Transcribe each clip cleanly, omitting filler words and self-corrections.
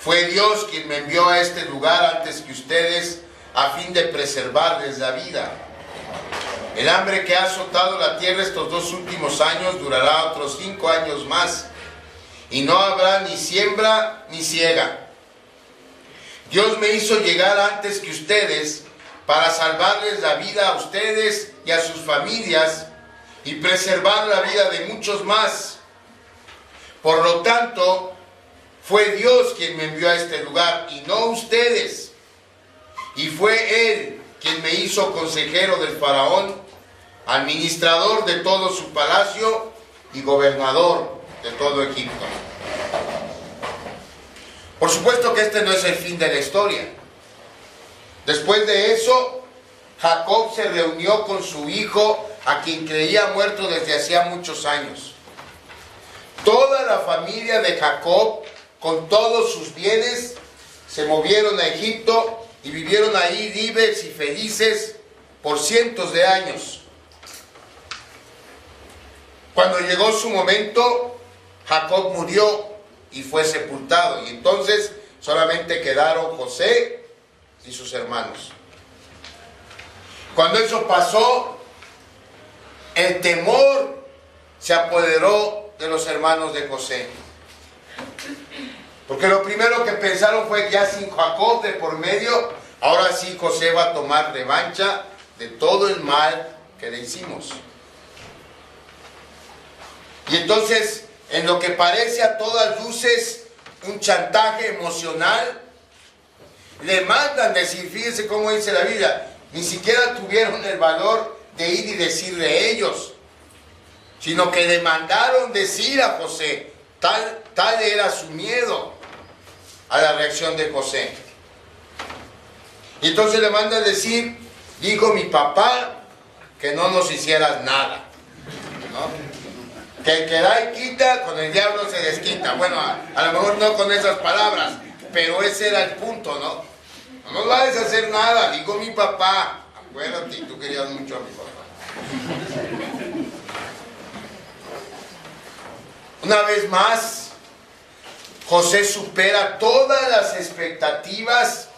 Fue Dios quien me envió a este lugar antes que ustedes a fin de preservarles la vida. El hambre que ha azotado la tierra estos 2 últimos años durará otros 5 años más, y no habrá ni siembra ni siega. Dios me hizo llegar antes que ustedes para salvarles la vida a ustedes y a sus familias y preservar la vida de muchos más. Por lo tanto, fue Dios quien me envió a este lugar y no ustedes. Y fue Él quien me hizo consejero del faraón, administrador de todo su palacio y gobernador de todo Egipto. Por supuesto que este no es el fin de la historia. Después de eso, Jacob se reunió con su hijo, a quien creía muerto desde hacía muchos años. Toda la familia de Jacob, con todos sus bienes, se movieron a Egipto y vivieron ahí libres y felices por cientos de años. Cuando llegó su momento, Jacob murió y fue sepultado, y entonces solamente quedaron José y sus hermanos. Cuando eso pasó, el temor se apoderó de los hermanos de José. Porque lo primero que pensaron fue, ya sin Jacob de por medio, ahora sí José va a tomar revancha de todo el mal que le hicimos. Y entonces, en lo que parece a todas luces un chantaje emocional, le mandan decir, fíjense cómo dice la Biblia, ni siquiera tuvieron el valor de ir y decirle ellos, sino que le mandaron decir a José. Tal era su miedo a la reacción de José. Y entonces le mandan decir, dijo mi papá que no nos hicieras nada, ¿no? Que el que da y quita, con el diablo se desquita. Bueno, a lo mejor no con esas palabras, pero ese era el punto, ¿no? No nos vayas a hacer nada, dijo mi papá. Acuérdate, tú querías mucho a mi papá. Una vez más, José supera todas las expectativas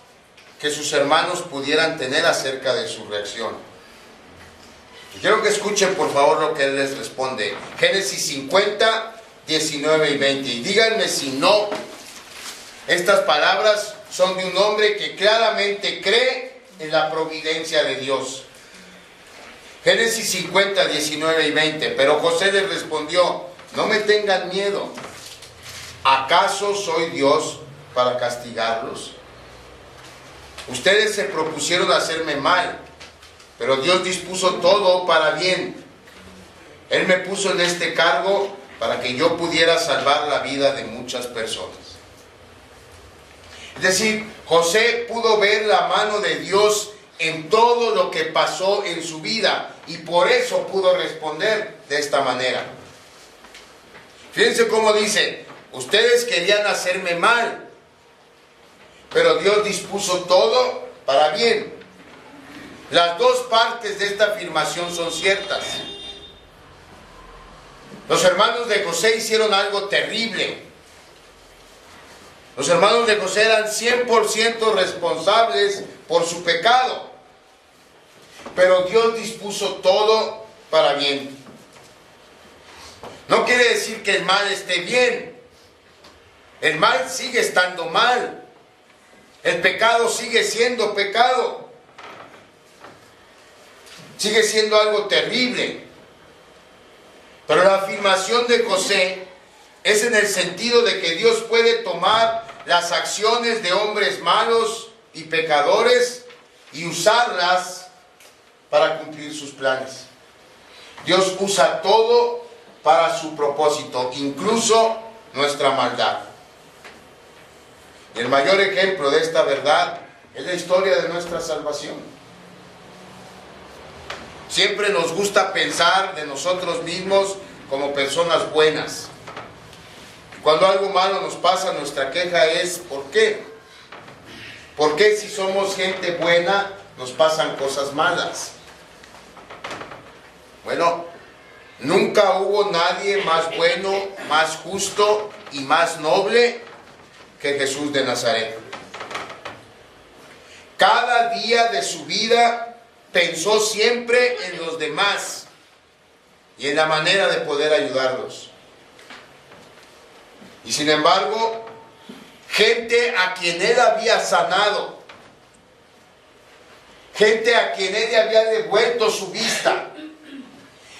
que sus hermanos pudieran tener acerca de su reacción. Y quiero que escuchen por favor lo que él les responde. Génesis 50, 19 y 20. Y díganme si no, estas palabras son de un hombre que claramente cree en la providencia de Dios. Génesis 50, 19 y 20. Pero José les respondió, no me tengan miedo. ¿Acaso soy Dios para castigarlos? Ustedes se propusieron hacerme mal, pero Dios dispuso todo para bien. Él me puso en este cargo para que yo pudiera salvar la vida de muchas personas. Es decir, José pudo ver la mano de Dios en todo lo que pasó en su vida y por eso pudo responder de esta manera. Fíjense cómo dice, ustedes querían hacerme mal, pero Dios dispuso todo para bien. Las dos partes de esta afirmación son ciertas. Los hermanos de José hicieron algo terrible. Los hermanos de José eran 100% responsables por su pecado. Pero Dios dispuso todo para bien. No quiere decir que el mal esté bien. El mal sigue estando mal. El pecado sigue siendo pecado. Sigue siendo algo terrible. Pero la afirmación de José es en el sentido de que Dios puede tomar las acciones de hombres malos y pecadores y usarlas para cumplir sus planes. Dios usa todo para su propósito, incluso nuestra maldad. Y el mayor ejemplo de esta verdad es la historia de nuestra salvación. Siempre nos gusta pensar de nosotros mismos como personas buenas. Cuando algo malo nos pasa, nuestra queja es ¿por qué? ¿Por qué si somos gente buena nos pasan cosas malas? Bueno, nunca hubo nadie más bueno, más justo y más noble que Jesús de Nazaret. Cada día de su vida pensó siempre en los demás y en la manera de poder ayudarlos. Y sin embargo, gente a quien él había sanado, gente a quien él le había devuelto su vista,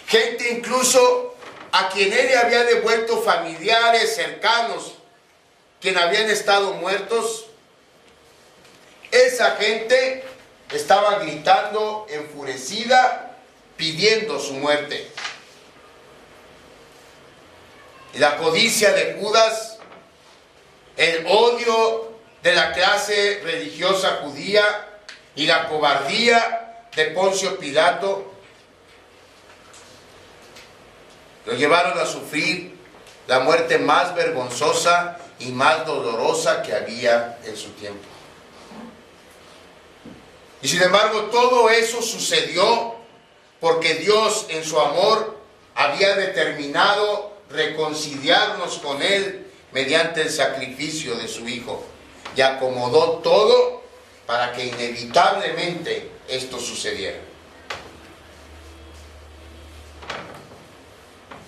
gente incluso a quien él le había devuelto familiares cercanos, quien habían estado muertos, esa gente estaba gritando enfurecida, pidiendo su muerte. Y la codicia de Judas, el odio de la clase religiosa judía y la cobardía de Poncio Pilato lo llevaron a sufrir la muerte más vergonzosa y más dolorosa que había en su tiempo. Y sin embargo, todo eso sucedió porque Dios, en su amor, había determinado reconciliarnos con Él mediante el sacrificio de su Hijo. Y acomodó todo para que inevitablemente esto sucediera.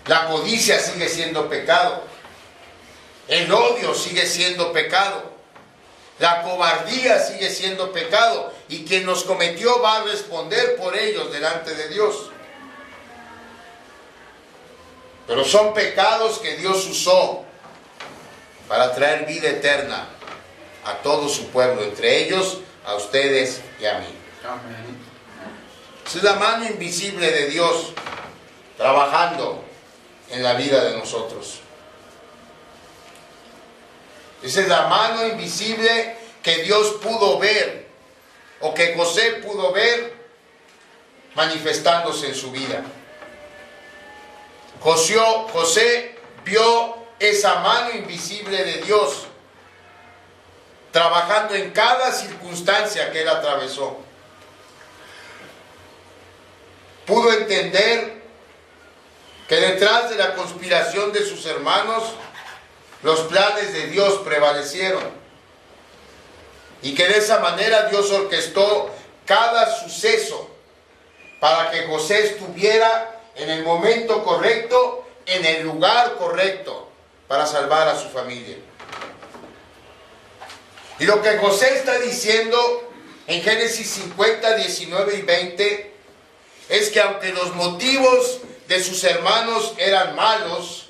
La codicia sigue siendo pecado. El odio sigue siendo pecado. La cobardía sigue siendo pecado. Y quien los cometió va a responder por ellos delante de Dios. Pero son pecados que Dios usó para traer vida eterna a todo su pueblo, entre ellos a ustedes y a mí. Amén. Esa es la mano invisible de Dios trabajando en la vida de nosotros. Esa es la mano invisible que Dios pudo ver, o que José pudo ver manifestándose en su vida. José vio esa mano invisible de Dios trabajando en cada circunstancia que él atravesó. Pudo entender que detrás de la conspiración de sus hermanos, los planes de Dios prevalecieron. Y que de esa manera Dios orquestó cada suceso para que José estuviera en el momento correcto, en el lugar correcto, para salvar a su familia. Y lo que José está diciendo en Génesis 50, 19 y 20, es que aunque los motivos de sus hermanos eran malos,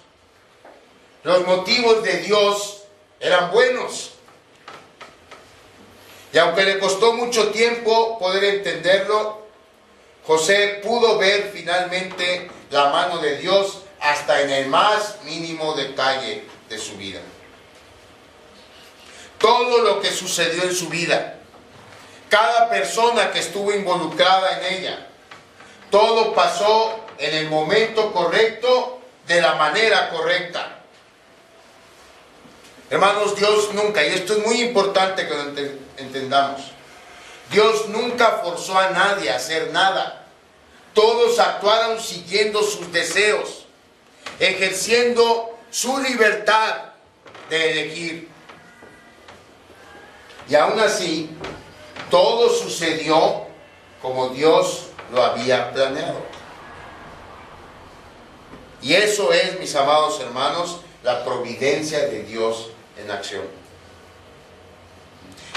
los motivos de Dios eran buenos. Y aunque le costó mucho tiempo poder entenderlo, José pudo ver finalmente la mano de Dios hasta en el más mínimo detalle de su vida. Todo lo que sucedió en su vida, cada persona que estuvo involucrada en ella, todo pasó en el momento correcto, de la manera correcta. Hermanos, Dios nunca, y esto es muy importante que lo entendamos, Dios nunca forzó a nadie a hacer nada. Todos actuaron siguiendo sus deseos, ejerciendo su libertad de elegir. Y aún así, todo sucedió como Dios lo había planeado. Y eso es, mis amados hermanos, la providencia de Dios en acción.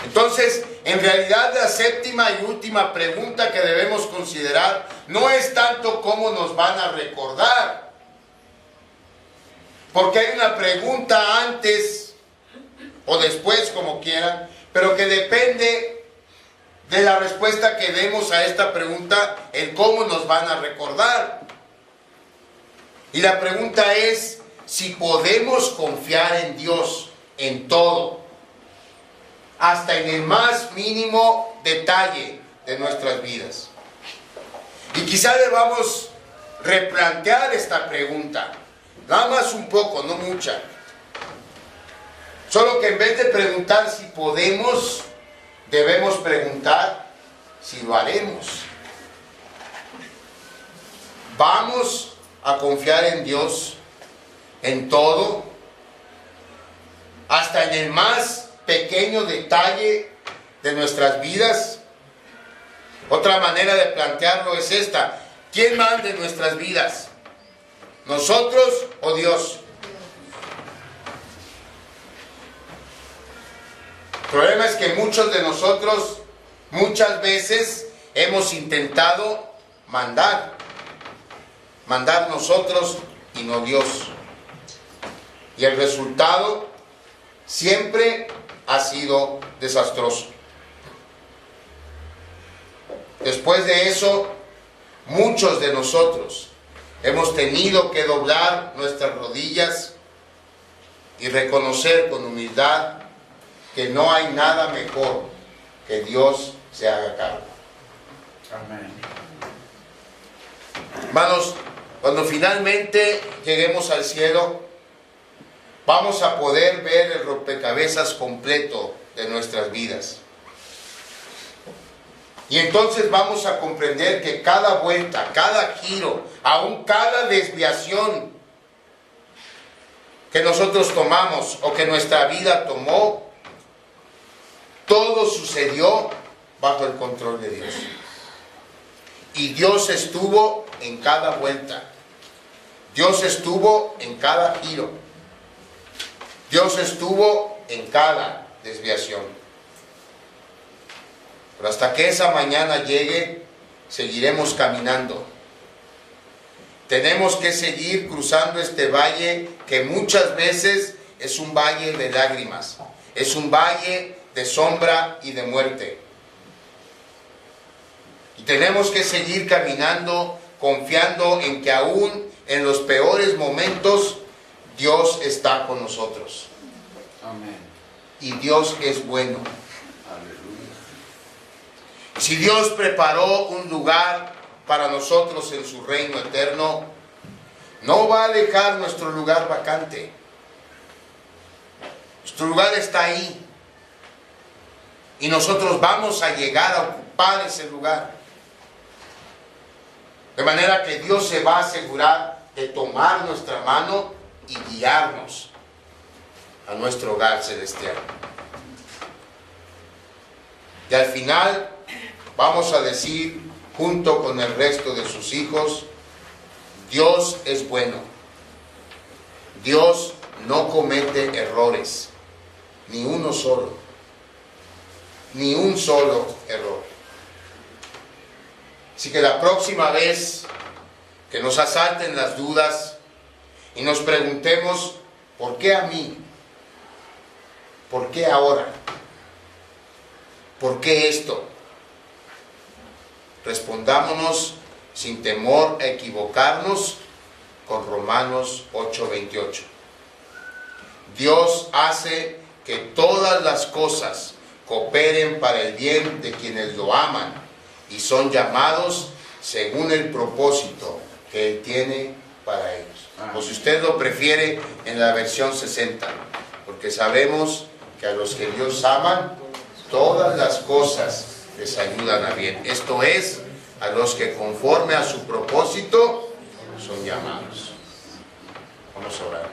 Entonces, en realidad la séptima y última pregunta que debemos considerar no es tanto cómo nos van a recordar, porque hay una pregunta antes o después, como quieran, pero que depende de la respuesta que demos a esta pregunta, el cómo nos van a recordar. Y la pregunta es si podemos confiar en Dios en todo, hasta en el más mínimo detalle de nuestras vidas. Y quizá debamos replantear esta pregunta, nada más un poco, no mucha. Solo que en vez de preguntar si podemos, debemos preguntar si lo haremos. ¿Vamos a confiar en Dios en todo, hasta en el más pequeño detalle de nuestras vidas? Otra manera de plantearlo es esta: ¿quién manda en nuestras vidas? ¿Nosotros o Dios? El problema es que muchos de nosotros muchas veces hemos intentado mandar nosotros y no Dios. Y el resultado siempre ha sido desastroso. Después de eso, muchos de nosotros hemos tenido que doblar nuestras rodillas y reconocer con humildad que no hay nada mejor que Dios se haga cargo. Amén. Hermanos, cuando finalmente lleguemos al cielo, vamos a poder ver el rompecabezas completo de nuestras vidas. Y entonces vamos a comprender que cada vuelta, cada giro, aún cada desviación que nosotros tomamos o que nuestra vida tomó, todo sucedió bajo el control de Dios. Y Dios estuvo en cada vuelta. Dios estuvo en cada giro. Dios estuvo en cada desviación. Pero hasta que esa mañana llegue, seguiremos caminando. Tenemos que seguir cruzando este valle que muchas veces es un valle de lágrimas. Es un valle de sombra y de muerte. Y tenemos que seguir caminando, confiando en que aún en los peores momentos, Dios está con nosotros. Amén. Y Dios es bueno. Aleluya. Si Dios preparó un lugar para nosotros en su reino eterno, no va a dejar nuestro lugar vacante. Nuestro lugar está ahí. Y nosotros vamos a llegar a ocupar ese lugar. De manera que Dios se va a asegurar de tomar nuestra mano y guiarnos a nuestro hogar celestial. Y al final vamos a decir, junto con el resto de sus hijos, Dios es bueno. Dios no comete errores, ni uno solo, ni un solo error. Así que la próxima vez que nos asalten las dudas y nos preguntemos, ¿por qué a mí? ¿Por qué ahora? ¿Por qué esto? Respondámonos sin temor a equivocarnos con Romanos 8:28. Dios hace que todas las cosas cooperen para el bien de quienes lo aman y son llamados según el propósito que Él tiene para ellos. O si usted lo prefiere, en la versión 60, porque sabemos que a los que Dios aman, todas las cosas les ayudan a bien. Esto es, a los que conforme a su propósito son llamados. Vamos a orar.